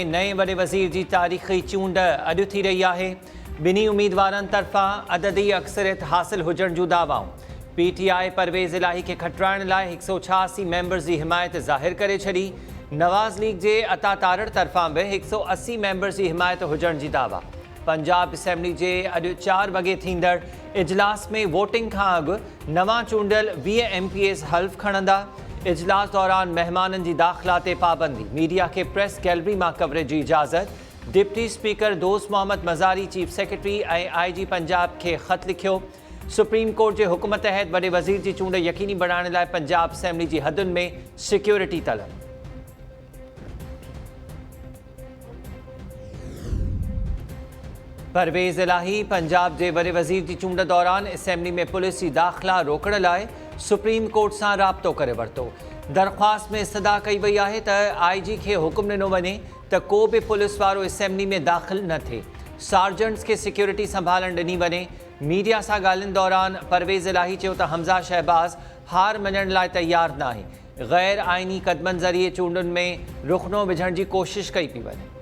नए वॾे वज़ीर जी तारीख़ी चूंड अॼु थी रही आहे। ॿिन्ही उम्मीदवारनि तरफ़ां अददी अक्सरियत हासिल हुजण जूं दावाऊं। PTI परवेज़ इलाही खे खटराइण लाइ 186 मेंबर्स जी हिमायत ज़ाहिर करे छॾी। नवाज़ लीग जे अता तारड़ तरफ़ां बि 180 मेंबर्स जी हिमायत हुजण जी दावा। पंजाब असेंबली जे अॼु 4 वॻे थींदड़ इजलास में वोटिंग खां अॻु नवां चूंडियल 20 MPs हल्फ़ खणंदा। इजलास दौरान मेहमाननि जी दाख़िला ते पाबंदी। मीडिया खे प्रेस गैलरी मां कवरेज जी इजाज़त। डिप्टी स्पीकर दोस्त मोहम्मद मज़ारी चीफ सेक्रेटरी ऐं IG पंजाब खे ख़त लिखियो। सुप्रीम कोर्ट जे हुकुम तहत वॾे वज़ीर जी चूंड यकीनी बणाइण लाइ पंजाब असेंबली जी हदुनि में सिक्योरिटी तलब। परवेज़ इलाही पंजाब जे वॾे वज़ीर जी चूंड दौरान असेंबली में पुलिस जी दाख़िला रोकण लाइ सुप्रीम कोर्ट सां राब्तो करे वरितो। दरख़्वास्त में इस्तदा कई वई आहे त IG खे हुकुम ॾिनो वञे त को बि पुलिस वारो असेंबली में दाख़िल न थिए। सार्जेंट्स खे सिक्योरिटी संभालण ॾिनी वञे। मीडिया सां ॻाल्हियुनि दौरान परवेज़ इलाही चयो त हमज़ा शहबाज़ हार मञण लाइ तयार न आहे। ग़ैर आइनी क़दमनि ज़रिए चूंडुनि में रुख़नो विझण जी कोशिश कई पई वञे।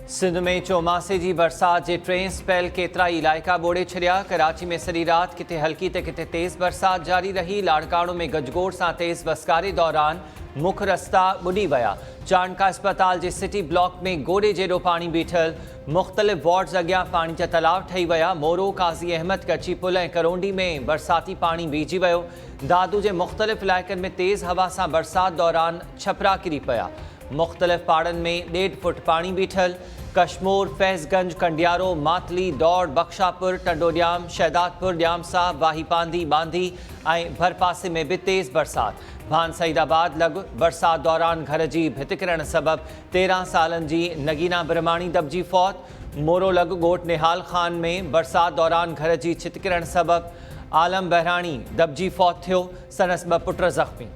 सिंध में चौमासे जी बरसात जे 3 स्पेल केतिरा ई इलाइक़ा ॿोड़े छॾिया। कराची में सॼी राति किथे हल्की ते किथे तेज़ बरसात जारी रही। लाड़काणो में गजगोड़ सां तेज़ बसकारे दौरान मुख्य रस्ता ॿुॾी विया। चाणका अस्पताल जे सिटी ब्लॉक में गोॾे जेॾो पाणी बीठल। मुख़्तलिफ़ वार्ड्स अॻियां पाणी जा तलाव ठही विया। मोरो काज़ी अहमद कची पुल ऐं करोंडी में बरसाती पाणी बीहजी वियो। दादू जे मुख़्तलिफ़ इलाइक़नि में तेज़ हवा सां बरसात दौरान छपरा किरी पिया। मुख़्तलिफ़ पाड़नि में 1.5 फुट पाणी बीठल। कश्मोर, फैज़गंज, कंडियारो, मातली, दौड़, बख्शापुर, टंडोडियाम, शहदादपुर, ड्यामसा, वाहीपांदी, बांदी ऐं भरपासे में भी तेज़ बरसात। भान सईदाबाद लॻ बरसात दौरान घर जी भिति किरण सबबि 13 सालनि जी नगीना ब्रह्माणी दबजी फौत। मोरो लॻ ॻोठ निहाल खान में बरसात दौरान घर जी छिति किरण सबबि आलम बहराणी दबजी फौत थियो। संदसि 2 पुट ज़ख़्मी।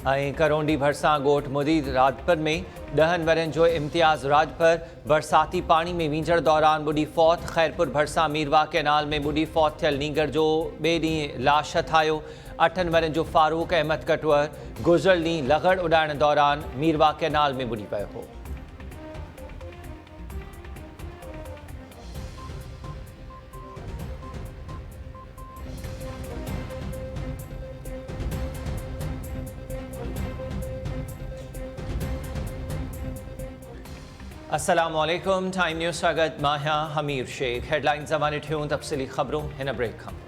ऐं करोंडी भरिसां ॻोठ मुदीद राजपुर में 10 वरनि जो इम्तियाज़ राजपुर बरसाती पाणी में वींझण दौरान ॿुॾी फौत। ख़ैरपुर भरिसां मीरवा कैनाल में ॿुॾी फौत थियल नीगर जो ॿिए ॾींहुं लाश हथायो। 8 वरनि जो फारूक अहमद कटवर गुज़िरियल ॾींहुं लॻड़ उॾाइण दौरान मीरवा कैनाल में ॿुॾी पियो हो। अस्सलामुअलैकुम। टाइम न्यूज़ स्वागत। मां आहियां हमीर शेख। हेडलाइंस ज़माने ठियूं तफ़सीली ख़बरूं हिन ब्रेक खां।